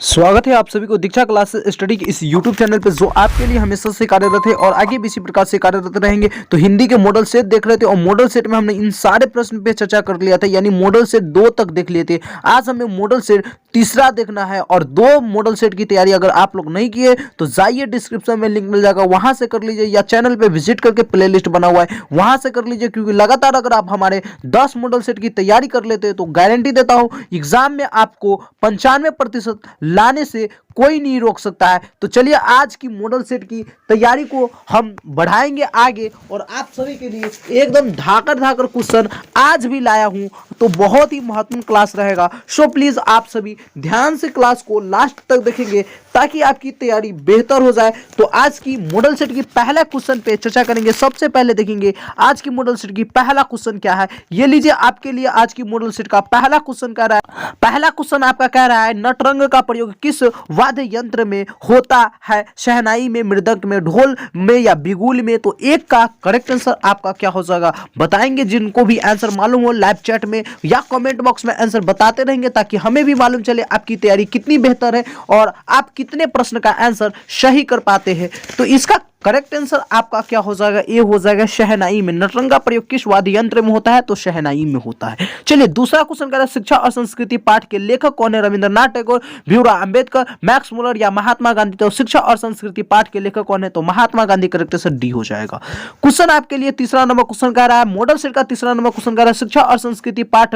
स्वागत है आप सभी को दीक्षा क्लास स्टडी के इस YouTube चैनल पर जो आपके लिए हमेशा से कार्यरत है और आगे भी इसी प्रकार से कार्यरत रहेंगे। तो हिंदी के मॉडल सेट देख रहे थे और मॉडल सेट में हमने इन सारे प्रश्न पे चर्चा कर लिया था, यानी मॉडल सेट 2 तक देख लिए थे। आज हमें मॉडल सेट तीसरा देखना है और 2 मॉडल सेट की तैयारी अगर आप लोग नहीं किए तो जाइए डिस्क्रिप्शन में लिंक मिल जाएगा, वहां से कर लीजिए, या चैनल पे विजिट करके प्लेलिस्ट बना हुआ है वहां से कर लीजिए। क्योंकि लगातार अगर आप हमारे 10 मॉडल सेट की तैयारी कर लेते हैं तो गारंटी देता हूं एग्जाम में आपको 95% लाने से कोई नहीं रोक सकता है। तो चलिए आज की मॉडल सेट की तैयारी को हम बढ़ाएंगे आगे और आप सभी के लिए एकदम धाकर क्वेश्चन आज भी लाया हूं, तो बहुत ही महत्वपूर्ण क्लास रहेगा। सो प्लीज आप सभी ध्यान से क्लास को लास्ट तक देखेंगे ताकि आपकी तैयारी बेहतर हो जाए। तो आज की मॉडल सेट की पहला क्वेश्चन पे चर्चा करेंगे। सबसे पहले देखेंगे आज की मॉडल सेट की पहला क्वेश्चन क्या है। ये लीजिए आपके लिए आज की मॉडल सेट का पहला क्वेश्चन कह रहा है, पहला क्वेश्चन आपका कह रहा है नटरंग का प्रयोग किस वाद्य यंत्र में होता है, शहनाई में, मृदंग में, ढोल में या बिगुल में। तो एक का करेक्ट आंसर आपका क्या हो जाएगा बताएंगे। जिनको भी आंसर मालूम हो लाइव चैट में या कमेंट बॉक्स में आंसर बताते रहेंगे ताकि हमें भी मालूम चले आपकी तैयारी कितनी बेहतर है और आप कितने प्रश्न का आंसर सही कर पाते हैं। तो इसका करेक्ट आंसर आपका क्या हो जाएगा, ये हो जाएगा शहनाई में। नटरंग का प्रयोग किस वाद्य यंत्र में होता है, तो शहनाई में होता है। चलिए दूसरा क्वेश्चन कह रहा है शिक्षा और संस्कृति पाठ के लेखक कौन है, रविंद्रनाथ टैगोर, भीमराव अंबेडकर, मैक्स मुलर या महात्मा गांधी। तो शिक्षा और संस्कृति पाठ के लेखक कौन है, तो Mahatma Gandhi. Correct answer D हो जाएगा। क्वेश्चन आपके लिए तीसरा नंबर क्वेश्चन कह रहा है मॉडल सेट का तीसरा नंबर क्वेश्चन कह रहा है शिक्षा और संस्कृति पाठ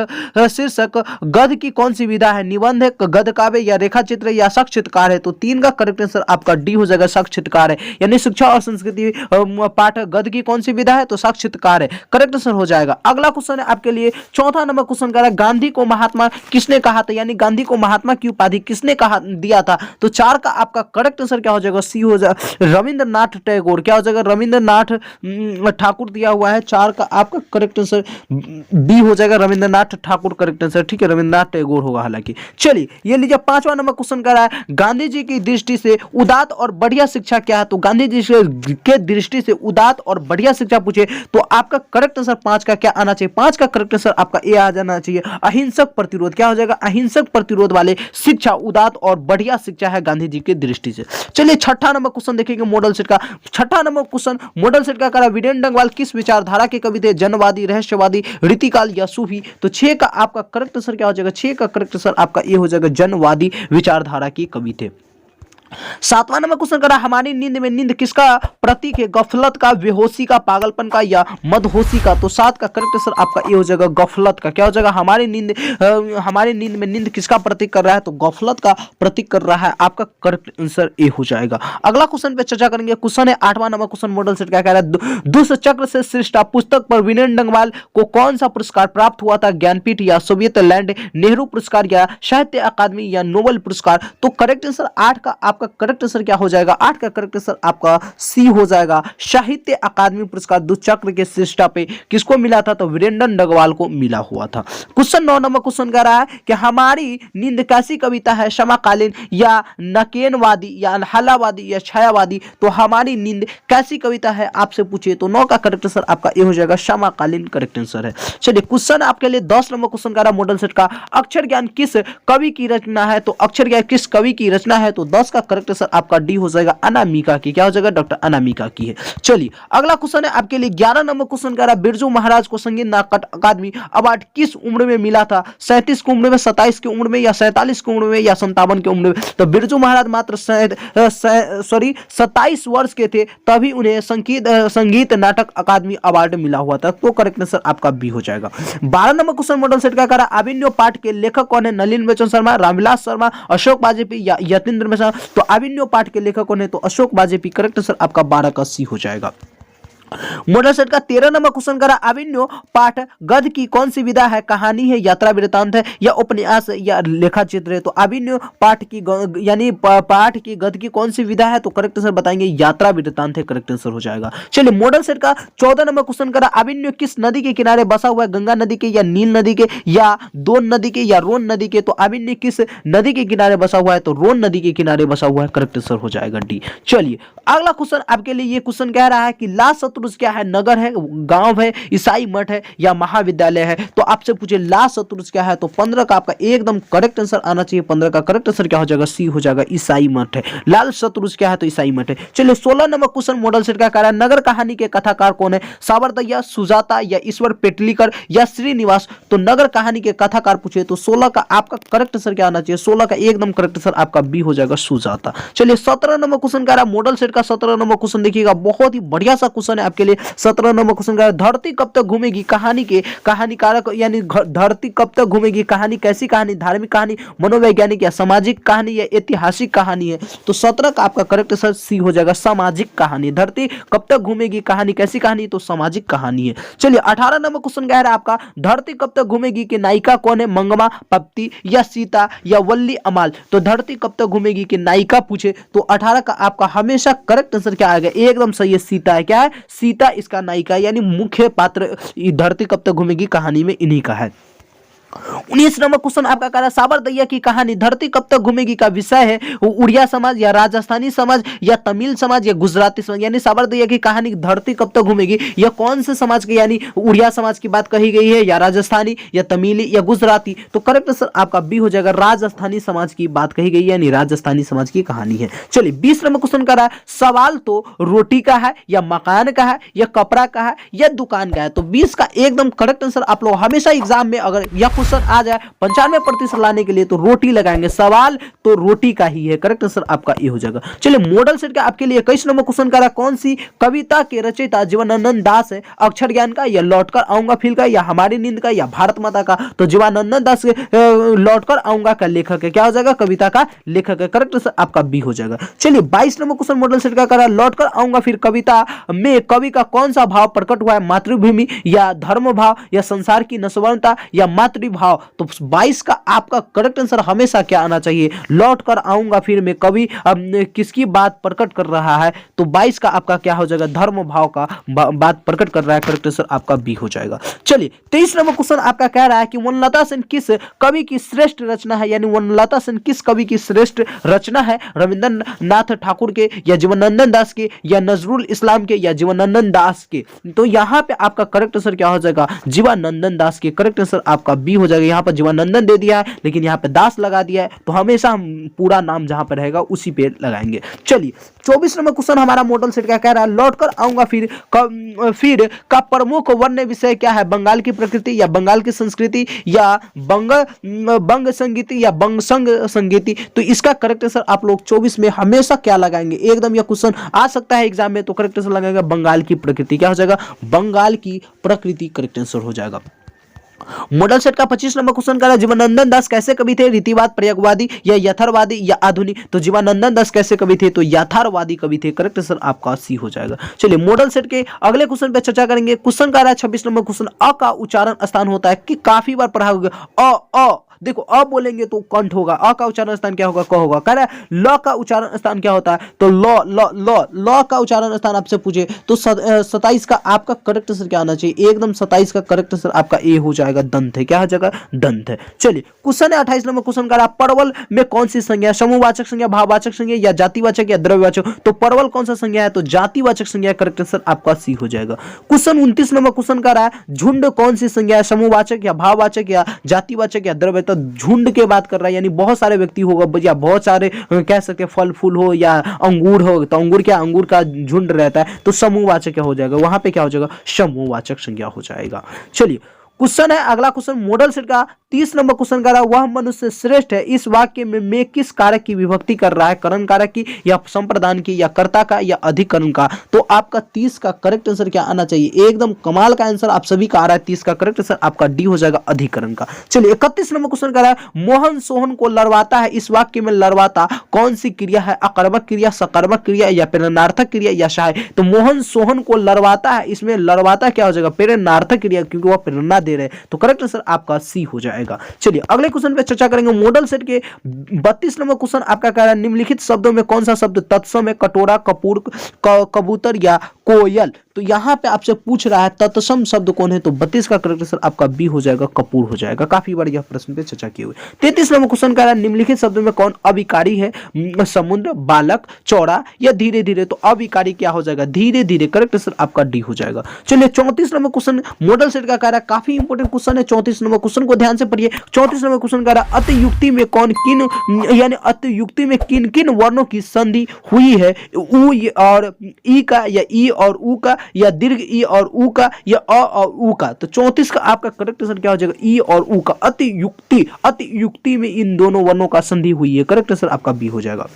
शीर्षक गद्य की कौन सी विधा है, निबंध है, गद्य काव्य या रेखा चित्र या साक्षात्कार है। तो 3 का करेक्ट आंसर आपका डी हो जाएगा, साक्षात्कार है। यानी शिक्षा और संस्कृति पाठ गद्य की कौन सी विधा है, तो साक्षात्कार है। करेक्ट आंसर हो जाएगा। अगला क्वेश्चन है आपके लिए चौथा नंबर क्वेश्चन कह रहा है गांधी को महात्मा किसने कहा था, यानी गांधी को महात्मा की उपाधि किसने कहा दिया था। तो 4 का आपका करेक्ट आंसर क्या हो जाएगा, सी हो जाएगा, रविंद्रनाथ टैगोर। क्या हो जाएगा, रविंद्रनाथ ठाकुर दिया हुआ है। 4 का आपका करेक्ट आंसर डी हो जाएगा, रविंद्रनाथ ठाकुर। करेक्ट आंसर ठीक है, रविंद्रनाथ टैगोर होगा हालांकि। चलिए ये लीजिए 5वां नंबर क्वेश्चन कह रहा है गांधी जी की दृष्टि से उदात्त और बढ़िया शिक्षा क्या है। तो गांधी जी के दृष्टि से उदात्त और बढ़िया शिक्षा पूछे तो आपका करेक्ट आंसर 5 का क्या आना चाहिए, 5 का करेक्ट आंसर आपका ए आ जाना चाहिए, अहिंसक प्रतिरोध। क्या हो जाएगा, अहिंसक प्रतिरोध वाले शिक्षा उदात्त और बढ़िया शिक्षा है गांधी जी की दृष्टि से। चलिए छठा नंबर क्वेश्चन देखेंगे मॉडल सेट का। छठा नंबर क्वेश्चन मॉडल सेट का कह रहा है वीरेंद्र डंगवाल किस विचारधारा के कवि थे, जनवादी, रहस्यवादी, रीतिकाल या सूफी। तो 6 का आपका करेक्ट आंसर क्या हो जाएगा, 6 का करेक्ट आंसर आपका ये हो जाएगा, जनवादी विचारधारा के कवि थे। 7वां नंबर क्वेश्चन करा हमारी नींद में नींद किसका प्रतीक है, गफलत का, बेहोशी का, पागलपन का या मदहोशी का। तो 7 का करेक्ट आंसर आपका ये हो जाएगा, गफलत का। क्या हो जाएगा, हमारी नींद में नींद किसका प्रतीक कर रहा है, तो गफलत का प्रतीक कर रहा है। आपका करेक्ट आंसर ए हो जाएगा। अगला क्वेश्चन पे चर्चा करेंगे। क्वेश्चन है 8वां नंबर क्वेश्चन मॉडल सेट क्या कह रहा है दुष्ट चक्र से श्रेष्ठ पुस्तक पर वीरेंद्र डंगवाल को कौन सा पुरस्कार प्राप्त हुआ था, ज्ञानपीठ या सोवियत लैंड नेहरू पुरस्कार या साहित्य अकादमी या नोबेल पुरस्कार। तो करेक्ट आंसर 8 का आपका करेक्ट आंसर क्या हो जाएगा, 8 का करेक्ट आंसर आपका सी हो जाएगा, साहित्य अकादमी पुरस्कार दुष्चक्र के श्रेष्ठता पे किसको मिला था, तो वीरेंद्र डंगवाल को मिला हुआ था। क्वेश्चन 9 नंबर क्वेश्चन कह रहा है कि हमारी नींद कैसी कविता है, समकालीन या नकेनवादी या हलावादी या छायावादी। तो हमारी नींद कैसी कविता है आपसे पूछे तो 9 का करेक्ट आंसर आपका ये हो जाएगा, समकालीन करेक्ट आंसर है। चलिए क्वेश्चन आपके लिए 10 नंबर क्वेश्चन कह रहा है मॉडल सेट का अक्षर ज्ञान किस कवि की रचना है। तो अक्षर ज्ञान किस कवि की रचना है, तो 10 का करेक्ट आंसर आपका डी हो जाएगा, अनामिका की। क्या हो जाएगा, डॉक्टर अनामिका की है। चलिए अगला क्वेश्चन है आपके लिए 11 नंबर क्वेश्चन कह रहा है बिरजू महाराज को संगीत नाटक अकादमी अवार्ड किस उम्र में मिला था, 37 की उम्र में, 27 की उम्र में या 47 की उम्र में या 57 की उम्र में। तो बिरजू महाराज मात्र 27 वर्ष के थे तभी उन्हें संगीत नाटक अकादमी अवार्ड मिला हुआ था। तो करेक्ट आंसर आपका बी हो जाएगा। 12 नंबर क्वेश्चन मॉडल सेट का कह रहा है अभिनव पाठ के लेखक कौन है, नलिन बच्चन शर्मा, रामविलास शर्मा, अशोक वाजपेयी या यतीन्द्र मिश्रा। तो अभिनव पाठ के लेखक कौन है, तो अशोक वाजपेयी। करेक्ट आंसर आपका 12 का सी हो जाएगा। मॉडल सेट का 13 नंबर क्वेश्चन करा अभिनव पाठ गद्य की कौन सी विधा है, कहानी है, यात्रा वृत्तांत है या उपन्यास या लेखा चित्र है। तो अभिनव पाठ की यानी पाठ की गद्य की कौन सी विधा है, तो करेक्ट आंसर बताएंगे यात्रा वृत्तांत है। करेक्ट आंसर हो जाएगा। चलिए मॉडल सेट का 14 नंबर क्वेश्चन करा अभिनव किस नदी के किनारे बसा हुआ है, गंगा नदी के या नील नदी के या दोन नदी के या रोन नदी के। तो अभिनव किस नदी के किनारे बसा हुआ है, तो रोन नदी के किनारे बसा हुआ है। करेक्ट आंसर हो जाएगा डी। चलिए अगला क्वेश्चन आपके लिए ये क्वेश्चन कह रहा है कि लाल शत्रु शत्रुज क्या है? नगर है, गांव है, ईसाई मठ है या महाविद्यालय है। तो आपसे पूछे लाल शत्रुज क्या है? तो 15 का आपका एकदम करेक्ट आंसर आना चाहिए। 15 का करेक्ट आंसर क्या हो जाएगा? सी हो जाएगा, ईसाई मठ है। लाल शत्रुज क्या है? तो ईसाई मठ है। चलिए 16 नंबर क्वेश्चन मॉडल सेट का कह रहा है नगर कहानी के कथाकार कौन है? सावरदैया, सुजाता या ईश्वर पेटलीकर या श्रीनिवास। तो नगर कहानी के कथाकार पूछे तो 16 का आपका करेक्ट आंसर क्या आना चाहिए? 16 का एकदम करेक्ट आंसर आपका बी हो जाएगा, सुजाता। चलिए 17 नंबर क्वेश्चन कह रहा है मॉडल सेट का 17 नंबर क्वेश्चन देखिएगा, बहुत ही बढ़िया सा क्वेश्चन है आपके लिए। 17 नंबर क्वेश्चन कह रहा है धरती कब तक घूमेगी कहानी के कहानीकारक, यानी धरती कब तक घूमेगी कहानी कैसी कहानी? धार्मिक कहानी, मनोवैज्ञानिक या सामाजिक कहानी या ऐतिहासिक कहानी है? तो 17 का आपका करेक्ट आंसर सी हो जाएगा, सामाजिक कहानी। धरती कब तक घूमेगी कहानी कैसी कहानी? तो सामाजिक कहानी है। चलिए 18 नंबर क्वेश्चन कह रहा है आपका धरती कब तक घूमेगी की नायिका कौन है? मंगमा, पप्ती या सीता या वल्ली अमाल। तो धरती कब तक घूमेगी की नायिका पूछे तो 18 का आपका हमेशा करेक्ट आंसर क्या आएगा? एकदम सही है, सीता है। क्या है? सीता इसका नायिका यानी मुख्य पात्र धरती कब तक घूमेगी कहानी में इन्हीं का है। 19 नंबर क्वेश्चन आपका कह रहा है सावरदैया की कहानी धरती कब तक घूमेगी का विषय है उड़िया समाज या राजस्थानी समाज या तमिल समाज या गुजराती समाज। यानी सावरदैया की कहानी धरती कब तक घूमेगी या कौन से समाज की, यानी उड़िया समाज की बात कही गई है या राजस्थानी या तमिली या गुजराती। तो करेक्ट आंसर आपका बी हो जाएगा, राजस्थानी समाज की बात कही गई यानी राजस्थानी समाज की कहानी है। चलिए 20 नंबर क्वेश्चन कर रहा है सवाल तो रोटी का है या मकान का है या कपड़ा का है या दुकान का है। तो 20 का एकदम करेक्ट आंसर आप लोग हमेशा एग्जाम में अगर यह क्वेश्चन आ जाए 95% लाने के लिए तो रोटी लगाएंगे। सवाल तो रोटी का ही है, करेक्ट आंसर आपका ये हो जाएगा। चलिए मॉडल सेट का आपके लिए 21 नंबर क्वेश्चन करा कौन सी कविता के रचयिता जीवनानंद दास है? अक्षर ज्ञान का या लौटकर आऊंगा फील का या हमारी नींद का या भारत माता का। तो जीवनानंद दास लौटकर आऊंगा का लेखक है, क्या हो जाएगा? कविता का लेखक है, करेक्ट आंसर आपका बी हो जाएगा। चलिए 22 नंबर क्वेश्चन मॉडल सेट का करा लौटकर आऊंगा फिर कविता में कवि का कौन सा भाव प्रकट हुआ है? मातृभूमि या धर्म भाव या संसार की नस्वान्यता या मातृभाव। तो 22 का आपका करेक्ट आंसर हमेशा क्या आना चाहिए? लौट कर आऊंगा फिर में कवि किसकी बात प्रकट कर रहा है? तो 22 का आपका क्या हो जाएगा? धर्म भाव का बात प्रकट कर रहा है, करेक्ट आंसर आपका बी हो जाएगा। चलिए 23 नंबर क्वेश्चन आपका कह रहा है कि वनलता सेन किस कवि की श्रेष्ठ रचना है? यानी वनलता सेन किस कवि की श्रेष्ठ रचना है? रविंद्रनाथ ठाकुर के या जीवनानंद दास के या नजरुल इस्लाम के या जीवनानंद दास के। तो यहाँ पे आपका करेक्ट आंसर क्या हो जाएगा? जीवनानंद दास के, करेक्ट आंसर आपका बी हो जाएगा। यहाँ पर जीवनानंदन दे दिया है लेकिन यहाँ पे दास लगा दिया है, तो हमेशा हम पूरा नाम जहां पर रहेगा उसी पे लगाएंगे। चलिए 24 नंबर क्वेश्चन हमारा मॉडल सेट का कह रहा है लौटकर आऊंगा फिर का प्रमुख वन्य विषय क्या है? बंगाल की प्रकृति या बंगाल की संस्कृति या बंग संगीति या बंग संग संगीति। तो इसका करेक्ट आंसर आप लोग 24 में हमेशा क्या लगाएंगे? एकदम यह क्वेश्चन आ सकता है एग्जाम में, तो करेक्ट आंसर लगाएगा बंगाल की प्रकृति। क्या हो जाएगा? बंगाल की प्रकृति करेक्ट आंसर हो जाएगा। मॉडल सेट का 25 नंबर क्वेश्चन करा जीवनानंद दास कैसे कवि थे? रीतिवाद, प्रयोगवादी या यथार्थवादी या आधुनिक। तो जीवनानंद दास कैसे कवि थे? तो यथार्थवादी कवि थे, करेक्ट आंसर आपका सी हो जाएगा। चलिए मॉडल सेट के अगले क्वेश्चन पे चर्चा करेंगे। क्वेश्चन का रहा है 26 नंबर क्वेश्चन अ का उच्चारण स्थान होता है कि काफी बार पढ़ा होगा। अ देखो अ बोलेंगे तो कंठ होगा, अ का उच्चारण स्थान क्या होगा? क होगा। कह रहा है ल का उच्चारण स्थान क्या होता है? तो ल का उच्चारण स्थान आपसे पूछे तो 27 का आपका करेक्ट आंसर क्या आना चाहिए? एकदम 27 का करेक्ट आंसर आपका ए हो जाएगा, दंत है। क्या हो जाएगा? दंत है। चलिए क्वेश्चन है 28 नंबर क्वेश्चन का परवल में कौन सी संज्ञा? समूहवाचक संज्ञा, भाववाचक संज्ञा या जातिवाचक या द्रव्यवाचक। तो परवल कौन सा संज्ञा है? तो जातिवाचक संज्ञा, करेक्ट आंसर आपका सी हो जाएगा। क्वेश्चन 29 नंबर क्वेश्चन का रहा है झुंड कौन सी संज्ञा है? समूहवाचक या भाववाचक या जातिवाचक या द्रव्य। झुंड के बात कर रहा है यानी बहुत सारे व्यक्ति होगा या बहुत सारे कह सकते फल फूल हो या अंगूर हो। तो अंगूर क्या? अंगूर का झुंड रहता है, तो समूहवाचक क्या हो जाएगा? वहां पे क्या हो जाएगा? समूहवाचक संज्ञा हो जाएगा। चलिए क्वेश्चन है अगला क्वेश्चन मॉडल सेट का 30 नंबर क्वेश्चन कर रहा है वह मनुष्य श्रेष्ठ है इस वाक्य में किस कारक की विभक्ति कर रहा है? करण कारक की या संप्रदान की या कर्ता का या अधिकरण का। तो आपका 30 का करेक्ट आंसर क्या आना चाहिए? एकदम कमाल का आंसर आप सभी का आ रहा है। 30 का करेक्ट आंसर आपका डी हो जाएगा, अधिकरण का। चलिए 31 नंबर क्वेश्चन कर रहा है मोहन सोहन को लड़वाता है इस वाक्य में लड़वाता कौन सी क्रिया है? अकर्मक क्रिया, सकर्मक क्रिया या प्रेरणार्थक क्रिया या सहाय। तो मोहन सोहन को लड़वाता है, इसमें लड़वाता क्या हो जाएगा? प्रेरणार्थक क्रिया, क्योंकि वह प्रेरणा दे रहे हैं, तो करेक्ट आंसर आपका सी हो जाएगा। चलिए अगले क्वेश्चन पे चर्चा करेंगे। मॉडल सेट के 32 नंबर क्वेश्चन आपका कह रहा है निम्नलिखित शब्दों में कौन सा शब्द तत्सम है, कटोरा, कपूर, कबूतर या कोयल। तो यहां पे आपसे पूछ रहा है तत्सम शब्द कौन है, तो 32 का करेक्ट आंसर आपका बी हो जाएगा, कपूर हो जाएगा। काफी बार यह प्रश्न पे चर्चा किए हुए। 33 नंबर क्वेश्चन कह रहा है निम्नलिखित शब्दों में कौन अविकारी है, समुद्र, बालक, चौड़ा या धीरे धीरे। तो अविकारी क्या हो जाएगा, धीरे धीरे। करेक्ट आंसर आपका डी हो जाएगा। चलिए 34 नंबर क्वेश्चन मॉडल सेट का कह रहा है, काफी इंपॉर्टेंट क्वेश्चन है। 34 नंबर क्वेश्चन को ध्यान से पढ़िए। 34 नंबर क्वेश्चन कह रहा है अतियुक्ति में कौन किन यानी अतियुक्ति में किन किन वर्णों की संधि हुई है, उ और ई का या ई और उ का या दीर्घ ई और उ का या अ और उ का। तो 34 का आपका करेक्ट आंसर क्या हो जाएगा, ई और उ का। अतियुक्ति, अतियुक्ति में इन दोनों वर्णों का संधि हुई है। करेक्ट आंसर आपका बी हो जाएगा।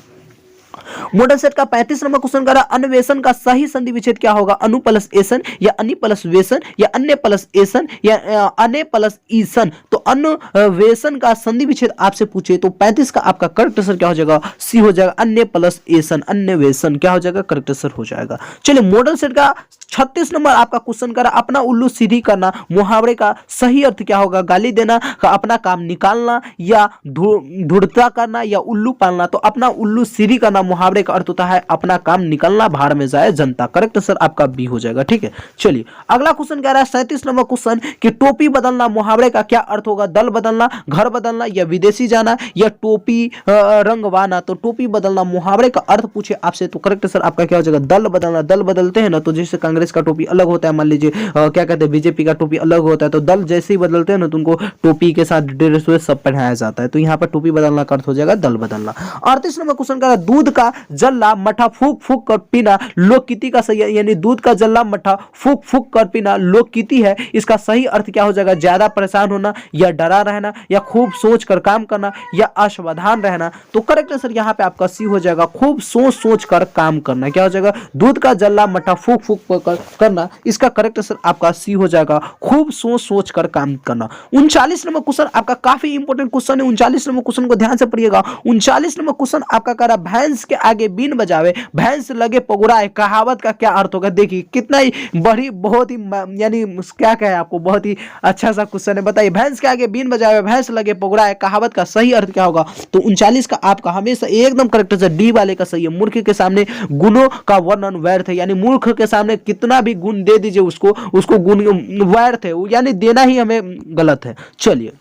मॉडल सेट का 35 नंबर क्वेश्चन कह रहा है अन्वेषण का सही संधि विच्छेद क्या होगा, अनु प्लस एसन या अनि प्लस वेसन या अन्य प्लस एसन या अने प्लस ईसन। तो अन्वेषण का संधि विच्छेद आपसे पूछे तो 35 का आपका करेक्ट आंसर क्या हो जाएगा, सी हो जाएगा, अन्य प्लस एसन, अन्वेषण क्या हो जाएगा, करेक्ट आंसर हो जाएगा। चलिए मॉडल सेट का 36 नंबर आपका क्वेश्चन करा अपना उल्लू सीधी करना मुहावरे का सही अर्थ क्या होगा, गाली देना, अपना काम निकालना या धूर्तता करना या उल्लू पालना। तो अपना उल्लू सीधी करना मुहावरे का अर्थ होता है अपना काम निकालना, भाड़ में जाए जनता। करेक्ट आंसर आपका बी हो जाएगा। ठीक है, चलिए अगला क्वेश्चन कह रहा है 37 नंबर क्वेश्चन कि टोपी बदलना मुहावरे का क्या अर्थ होगा, दल बदलना, घर बदलना या विदेशी जाना या टोपी रंगवाना। तो टोपी बदलना मुहावरे का अर्थ पूछे आपसे तो करेक्ट आंसर आपका क्या हो जाएगा, दल बदलना। दल बदलते हैं ना, तो जैसे कांग्रेस का टोपी अलग होता है, मान लीजिए क्या कहते हैं बीजेपी का टोपी अलग होता है, तो दल जैसे ही बदलते हैं ना तो उनको टोपी के साथ ड्रेस सब पहनाया जाता है। तो यहाँ पर टोपी बदलना का अर्थ हो जाएगा दल बदलना। 38 नंबर क्वेश्चन का दूध का जल्ला मठा फूक फूक कर पीना लोककीति का सही, यानी दूध का जल्ला मठा फूक फूक कर पीना लोककीति है। इसका सही अर्थ क्या हो जाएगा, ज्यादा परेशान होना या डरा रहना या खूब सोच कर काम करना या असावधान रहना। तो करेक्ट आंसर यहाँ पे आपका सी हो जाएगा, खूब सोच सोच कर काम करना। क्या हो जाएगा, दूध का जल्ला मठा फूक फूक करना। इसका करेक्ट आंसर आपका सी हो जाएगा, खूब सोच सोच कर काम करना। 39 नंबर क्वेश्चन आपका काफी इंपॉर्टेंट क्वेश्चन है। 39 नंबर क्वेश्चन को ध्यान से पढ़िएगा। 39 नंबर क्वेश्चन आपका कह रहा भैंस के आगे बीन बजावे भैंस लगे पगुराए, कहावत का क्या अर्थ होगा। देखिए कितना ही बड़ी, बहुत ही यानी क्या कहे आपको, बहुत ही अच्छा सा क्वेश्चन है। बताइए भैंस के आगे बीन बजावे भैंस लगे पगुराए, कहावत का सही अर्थ क्या होगा। तो 39 का आपका हमेशा एकदम करेक्ट है, डी वाले का सही है। मूर्ख के सामने गुणों का वर्णन व्यर्थ है, यानी मूर्ख के सामने कितना भी गुण दे दीजिए उसको गुण व्यर्थ है, यानी देना ही हमें गलत है। चलिए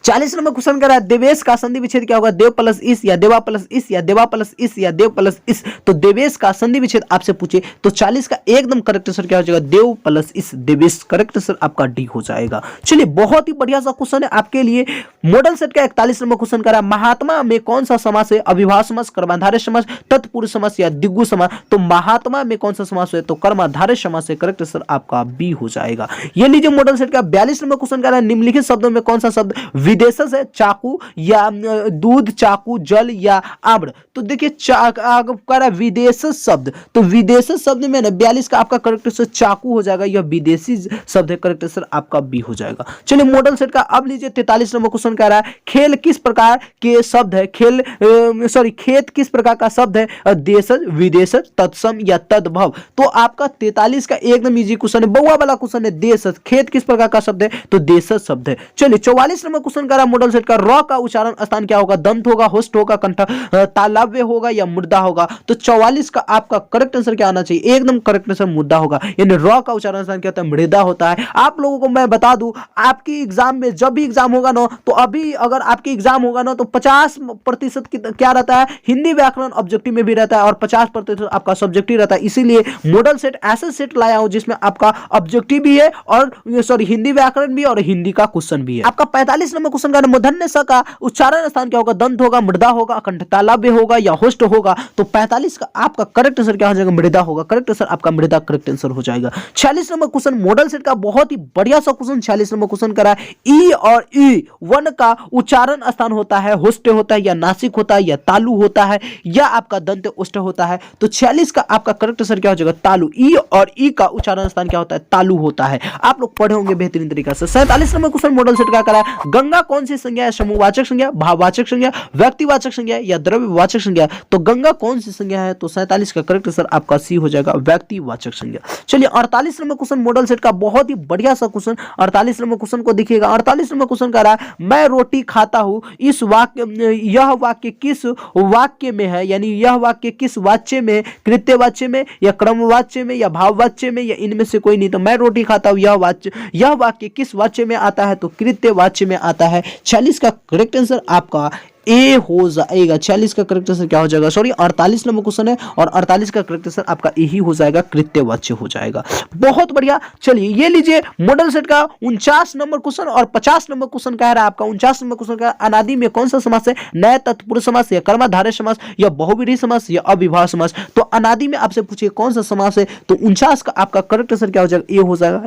40 नंबर क्वेश्चन कर रहा है देवेश का संधि विच्छेद क्या होगा, देव प्लस इस या देवा प्लस इस या देवा प्लस इस या देव प्लस इस। तो देवेश का संधि विच्छेद आपसे पूछे तो 40 का एकदम करेक्ट आंसर क्या हो जाएगा, देव प्लस इस, देवेश। करेक्ट आंसर आपका डी हो जाएगा। चलिए बहुत ही बढ़िया सा क्वेश्चन है आपके लिए। मॉडल सेट का 41 नंबर क्वेश्चन कर रहा है महात्मा में कौन सा समास है, अविभाज्य समास, कर्मधारय समास, तत्पुरुष समास या दिग्गु समास। तो महात्मा में कौन सा समास है, तो कर्मधारय समास है। करेक्ट आंसर आपका बी हो जाएगा। ये लीजिए मॉडल सेट का 42 नंबर क्वेश्चन कर रहा है निम्नलिखित शब्दों में कौन सा शब्द विदेशज है, चाकू या दूध, चाकू, जल या आम्र। तो देखिए विदेशज शब्द, तो विदेशज शब्द में ना 42 का आपका करेक्ट आंसर चाकू हो जाएगा, यह विदेशी शब्द है। करेक्ट आंसर आपका बी हो जाएगा। चलिए मॉडल सेट का अब लीजिए 43 नंबर क्वेश्चन कह रहा है खेल किस प्रकार के शब्द है, खेत किस प्रकार का शब्द है, देशज, विदेशज, तत्सम या तद्भव। तो आपका 43 का एकदम इजी क्वेश्चन है, बउआ वाला क्वेश्चन है। देशज, खेत किस प्रकार का शब्द है, तो देशज शब्द है। चलिए 44 नंबर क्वेश्चन कह रहा है मॉडल सेट का र का उच्चारण स्थान क्या होगा, दंत होगा, होस्ट होगा, कंठ, तालव्य होगा या मुर्दा होगा। तो 44 का आपका करेक्ट आंसर क्या आना चाहिए, एकदम करेक्ट आंसर मुद्दा होगा, यानी र का उच्चारण स्थान क्या होता है, मृदा होता है। आप लोगों को मैं बता दूं आपकी एग्जाम में जब भी एग्जाम होगा ना, तो अभी अगर आपकी एग्जाम होगा ना तो 50% क्या रहता है, हिंदी व्याकरण ऑब्जेक्टिव में भी रहता है और 50% आपका सब्जेक्टिव रहता है। इसीलिए मॉडल सेट ऐसा सेट लाया हूं जिसमें आपका ऑब्जेक्टिव भी है और हिंदी व्याकरण भी और हिंदी का क्वेश्चन भी है। आपका 45 नंबर क्वेश्चन का मूर्धन्य स का उच्चारण स्थान क्या होगा, दंत होगा, मृदा होगा, कंठ, तालव्य होगा या होस्ट होगा। तो 45 का आपका करेक्ट आंसर क्या हो जाएगा, मृदा होगा। करेक्ट आंसर आपका मृदा करेक्ट आंसर हो जाएगा। 46 नंबर क्वेश्चन मॉडल सेट का बहुत ही बढ़िया सा क्वेश्चन 46 नंबर क्वेश्चन करा है ई और ई वन का उच्चारण स्थान होता है, होस्ट होता है या नासिक होता है या तालु होता है या आपका दंत उष्ट होता है। तो 46 का आपका करेक्ट आंसर क्या हो जाएगा, तालु। ई और ई का उच्चारण स्थान क्या होता है, तालु होता है। आप लोग पढ़े होंगे बेहतरीन तरीका से। 47 नंबर क्वेश्चन मॉडल सेट का करा है गंगा कौन सी संज्ञा है? समूहवाचक संज्ञा, भाववाचक संज्ञा, व्यक्तिवाचक संज्ञा या द्रव्यवाचक संज्ञा? तो गंगा कौन सी संज्ञा है? तो 47 का करेक्ट आंसर आपका सी हो जाएगा, व्यक्तिवाचक संज्ञा। चलिए 48 नंबर क्वेश्चन मॉडल सेट का बहुत ही बढ़िया सा क्वेश्चन। 48 नंबर क्वेश्चन को देखिएगा। 48 नंबर क्वेश्चन कह रहा है मैं रोटी खाता हूं, इस वाक्य यह वाक्य किस वाक्य में है? यानी यह वाक्य किस वाच्य में? कृत्यवाच्य में या क्रमवाच्य में या भाववाच्य में या इनमें से कोई नहीं? तो मैं रोटी खाता हूं यह वाक्य किस वाच्य में आता है? तो कृत्यवाच्य में आता है। 46 का करेक्ट आंसर आपका ए हो जाएगा। 46 का करेक्ट आंसर क्या हो जाएगा? सॉरी 48 नंबर क्वेश्चन है और 48 का करेक्ट आंसर आपका ए ही हो जाएगा, कृत्यवाच्य हो जाएगा। बहुत बढ़िया। चलिए ये लीजिए मॉडल सेट का 49 नंबर क्वेश्चन और 50 नंबर क्वेश्चन कह रहा है आपका 49 नंबर क्वेश्चन का अनादि में कौन सा समास है? नए तत्पुरुष समास या कर्मधारय समास या बहुव्रीहि समास या अविभाज्य समास? तो अनादि में आपसे पूछिए कौन सा समास है? तो 49 का आपका करेक्ट आंसर क्या हो जाएगा? ए हो जाएगा,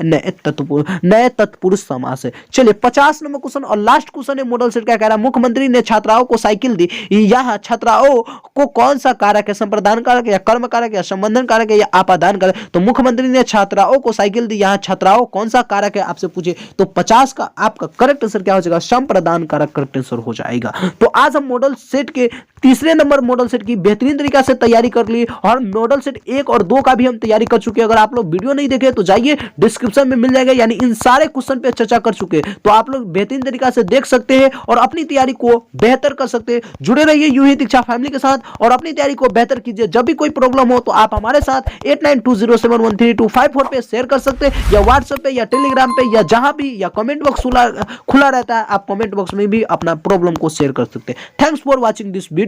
नए तत्पुरुष समास है। चलिए 50 नंबर क्वेश्चन और लास्ट क्वेश्चन है मॉडल सेट का कह रहा है मुख्यमंत्री ने छात्राओं को साइकिल दी, यहां छात्राओं को कौन सा कारक है? संप्रदान कारक या कर्म कारक या संबंधन कारक या आपादान कारक? तो मुख्यमंत्री ने छात्राओं को साइकिल दी, यहां छात्राओं कौन सा कारक है आपसे पूछे? तो 50 का आपका करेक्ट आंसर क्या हो जाएगा? संप्रदान कारक करेक्ट आंसर हो जाएगा। तो आज हम मॉडल सेट के तीसरे नंबर मॉडल सेट की बेहतरीन तरीका से तैयारी कर ली और मॉडल सेट 1 और 2 का भी हम तैयारी कर चुके हैं। अगर आप लोग वीडियो नहीं देखे तो जाइए डिस्क्रिप्शन में मिल जाएगा, यानी इन सारे क्वेश्चन पे चर्चा कर चुके हैं, तो आप लोग बेहतरीन तरीका से देख सकते हैं और अपनी तैयारी को बेहतर कर सकते हैं। जुड़े रहिए यूं ही दीक्षा फैमिली के साथ और अपनी तैयारी को बेहतर कीजिए। जब भी कोई प्रॉब्लम हो तो आप हमारे साथ 8920713254 पे शेयर कर सकते हैं या व्हाट्सएप पे या टेलीग्राम पे या जहां भी, या कमेंट बॉक्स खुला रहता है, आप कमेंट बॉक्स में भी अपना प्रॉब्लम को शेयर कर सकते हैं। Thanks for watching this video.